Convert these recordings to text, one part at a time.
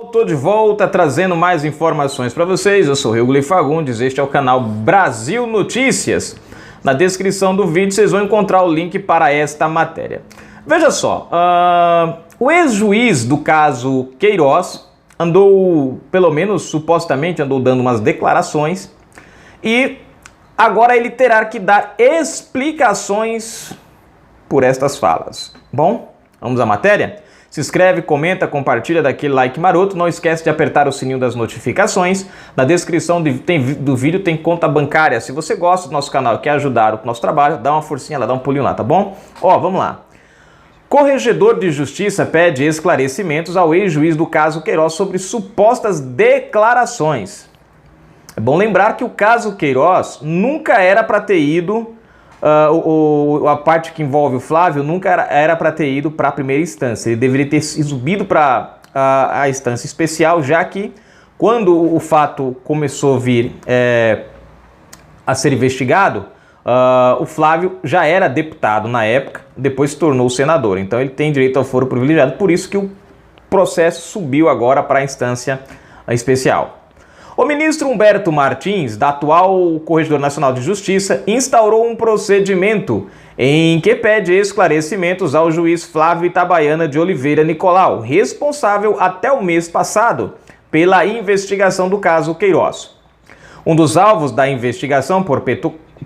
Estou de volta trazendo mais informações para vocês. Eu sou Reugli Fagundes, este é o canal Brasil Notícias. Na descrição do vídeo vocês vão encontrar o link para esta matéria. Veja só, o ex-juiz do caso Queiroz andou, pelo menos supostamente, andou dando umas declarações e agora ele terá que dar explicações por estas falas. Bom, vamos à matéria? Se inscreve, comenta, compartilha, dá aquele like maroto. Não esquece de apertar o sininho das notificações. Na descrição do vídeo tem conta bancária. Se você gosta do nosso canal e quer ajudar o nosso trabalho, dá uma forcinha lá, dá um pulinho lá, tá bom? Ó, vamos lá. Corregedor de Justiça pede esclarecimentos ao ex-juiz do caso Queiroz sobre supostas declarações. É bom lembrar que o caso Queiroz nunca era para ter ido... a parte que envolve o Flávio nunca era para ter ido para a primeira instância. Ele deveria ter subido para a instância especial, já que quando o fato começou a vir a ser investigado, o Flávio já era deputado na época, depois se tornou senador. Então ele tem direito ao foro privilegiado, por isso que o processo subiu agora para a instância especial. O ministro Humberto Martins, da atual Corregedor Nacional de Justiça, instaurou um procedimento em que pede esclarecimentos ao juiz Flávio Itabaiana de Oliveira Nicolau, responsável até o mês passado pela investigação do caso Queiroz. Um dos alvos da investigação por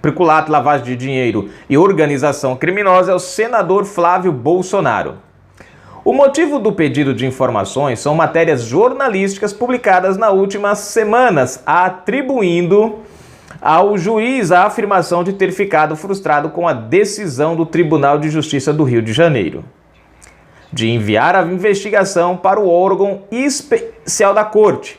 peculato, lavagem de dinheiro e organização criminosa é o senador Flávio Bolsonaro. O motivo do pedido de informações são matérias jornalísticas publicadas nas últimas semanas, atribuindo ao juiz a afirmação de ter ficado frustrado com a decisão do Tribunal de Justiça do Rio de Janeiro de enviar a investigação para o órgão especial da Corte.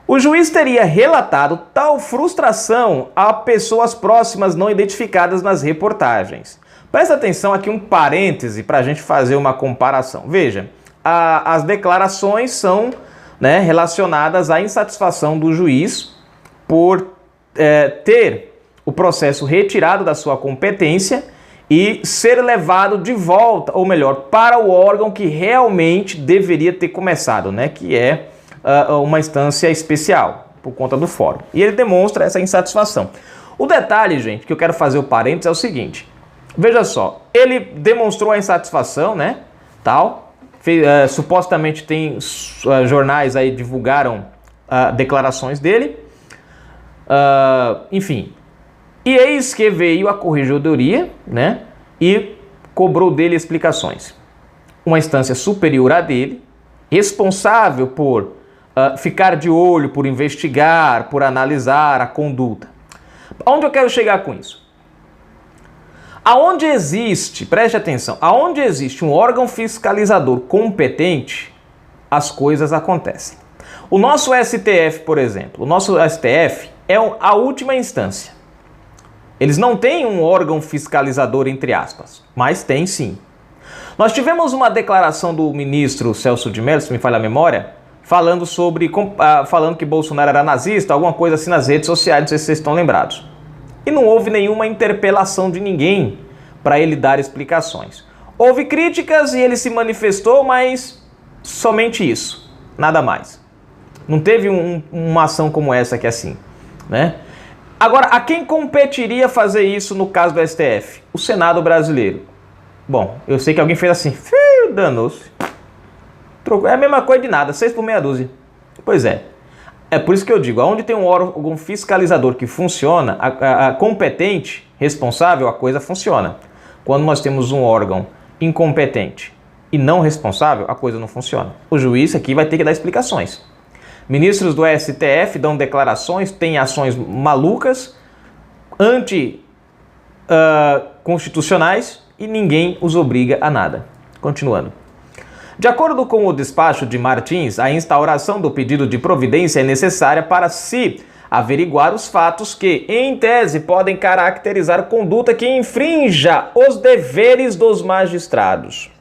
O juiz teria relatado tal frustração a pessoas próximas não identificadas nas reportagens. Presta atenção aqui um parêntese para a gente fazer uma comparação. Veja, as declarações são relacionadas à insatisfação do juiz por ter o processo retirado da sua competência e ser levado de volta, ou melhor, para o órgão que realmente deveria ter começado, que é uma instância especial, por conta do fórum. E ele demonstra essa insatisfação. O detalhe, gente, que eu quero fazer o parêntese é o seguinte. Veja só, ele demonstrou a insatisfação, supostamente tem jornais aí divulgaram declarações dele, enfim. E eis que veio a corregedoria, e cobrou dele explicações. Uma instância superior a dele, responsável por ficar de olho, por investigar, por analisar a conduta. Aonde eu quero chegar com isso? Aonde existe, preste atenção, aonde existe um órgão fiscalizador competente, as coisas acontecem. O nosso STF, por exemplo, o nosso STF é a última instância. Eles não têm um órgão fiscalizador, entre aspas, mas tem sim. Nós tivemos uma declaração do ministro Celso de Mello, se me falha a memória, falando que Bolsonaro era nazista, alguma coisa assim nas redes sociais, não sei se vocês estão lembrados. E não houve nenhuma interpelação de ninguém para ele dar explicações. Houve críticas e ele se manifestou, mas somente isso, nada mais. Não teve uma ação como essa aqui assim, Agora, a quem competiria fazer isso no caso do STF? O Senado brasileiro. Bom, eu sei que alguém fez assim, danou-se. É a mesma coisa de nada, 6 por meia dúzia. Pois é. É por isso que eu digo, onde tem um órgão fiscalizador que funciona, competente, responsável, a coisa funciona. Quando nós temos um órgão incompetente e não responsável, a coisa não funciona. O juiz aqui vai ter que dar explicações. Ministros do STF dão declarações, têm ações malucas, anticonstitucionais e ninguém os obriga a nada. Continuando. De acordo com o despacho de Martins, a instauração do pedido de providência é necessária para se averiguar os fatos que, em tese, podem caracterizar conduta que infrinja os deveres dos magistrados,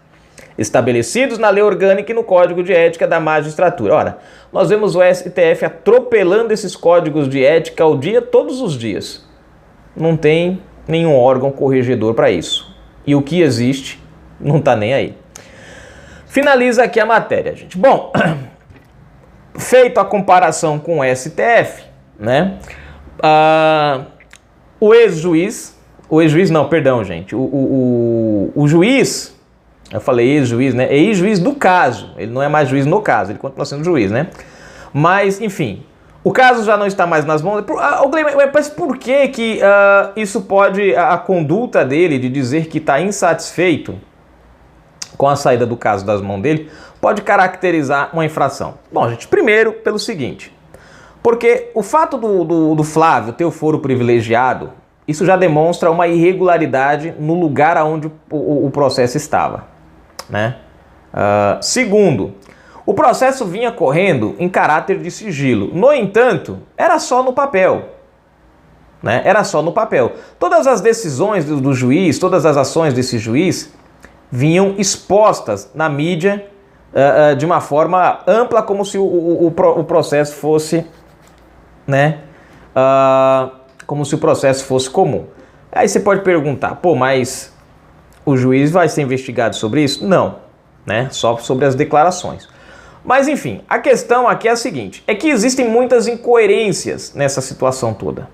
estabelecidos na lei orgânica e no Código de Ética da Magistratura. Ora, nós vemos o STF atropelando esses códigos de ética ao dia, todos os dias. Não tem nenhum órgão corregedor para isso. E o que existe não está nem aí. Finaliza aqui a matéria, gente. Bom, feito a comparação com o STF, né? O ex-juiz não, perdão, gente, o juiz, eu falei ex-juiz, né? É ex-juiz do caso, ele não é mais juiz no caso, ele continua sendo juiz, né? Mas, enfim, o caso já não está mais nas mãos. Mas por que isso pode, a conduta dele de dizer que está insatisfeito com a saída do caso das mãos dele, pode caracterizar uma infração? Bom, gente, primeiro pelo seguinte, porque o fato do Flávio ter o foro privilegiado, isso já demonstra uma irregularidade no lugar onde o processo estava, né? Segundo, o processo vinha correndo em caráter de sigilo. No entanto, era só no papel, né? Era só no papel. Todas as decisões do juiz, todas as ações desse juiz vinham expostas na mídia de uma forma ampla, como se o processo fosse, né? Como se o processo fosse comum. Aí você pode perguntar, pô, mas o juiz vai ser investigado sobre isso? Não, né? Só sobre as declarações. Mas enfim, a questão aqui é a seguinte, é que existem muitas incoerências nessa situação toda.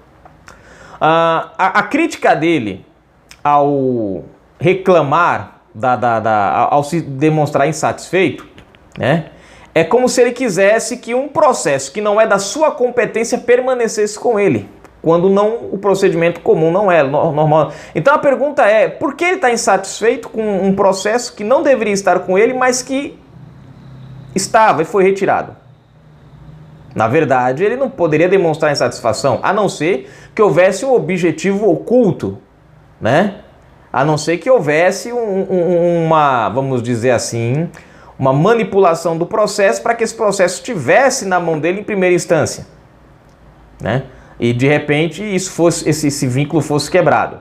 A crítica dele ao reclamar, ao se demonstrar insatisfeito, né, é como se ele quisesse que um processo que não é da sua competência permanecesse com ele, quando não, o procedimento comum não é normal. Então a pergunta é, por que ele está insatisfeito com um processo que não deveria estar com ele, mas que estava e foi retirado? Na verdade, ele não poderia demonstrar insatisfação, a não ser que houvesse um objetivo oculto, né? A não ser que houvesse uma, vamos dizer assim, uma manipulação do processo para que esse processo estivesse na mão dele em primeira instância, né? E de repente esse vínculo fosse quebrado,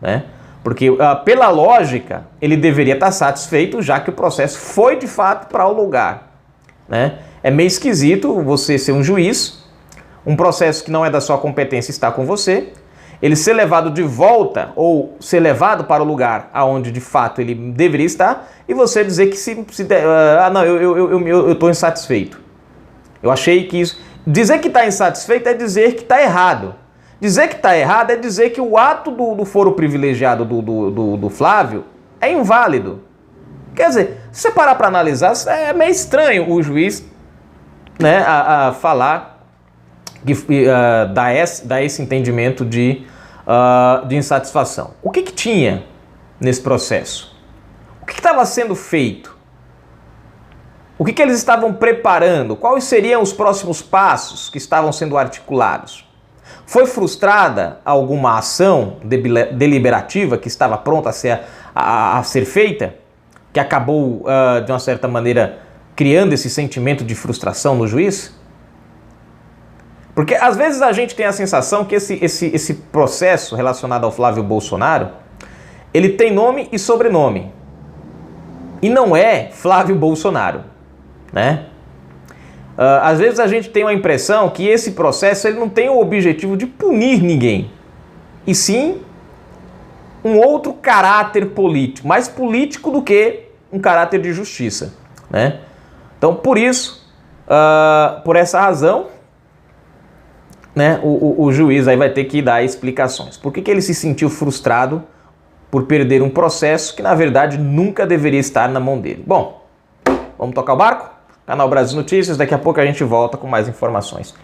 né? Porque pela lógica ele deveria estar satisfeito, já que o processo foi de fato para o lugar, né? É meio esquisito você ser um juiz, um processo que não é da sua competência está com você, ele ser levado de volta ou ser levado para o lugar aonde de fato ele deveria estar e você dizer que não, eu estou insatisfeito. Eu achei que isso... Dizer que está insatisfeito é dizer que está errado. Dizer que está errado é dizer que o ato do foro privilegiado do Flávio é inválido. Quer dizer, se você parar para analisar, é meio estranho o juiz, né, a falar, dar esse entendimento de insatisfação. O que tinha nesse processo? O que estava sendo feito? O que eles estavam preparando? Quais seriam os próximos passos que estavam sendo articulados? Foi frustrada alguma ação deliberativa que estava pronta a ser feita, que acabou, de uma certa maneira, criando esse sentimento de frustração no juiz? Porque às vezes a gente tem a sensação que esse processo relacionado ao Flávio Bolsonaro, ele tem nome e sobrenome. E não é Flávio Bolsonaro, né? Às vezes a gente tem a impressão que esse processo ele não tem o objetivo de punir ninguém, e sim um outro caráter político, mais político do que um caráter de justiça, né? Então, por isso, por essa razão, né, o juiz aí vai ter que dar explicações. Por que ele se sentiu frustrado por perder um processo que, na verdade, nunca deveria estar na mão dele? Bom, vamos tocar o barco? Canal Brasil Notícias, daqui a pouco a gente volta com mais informações.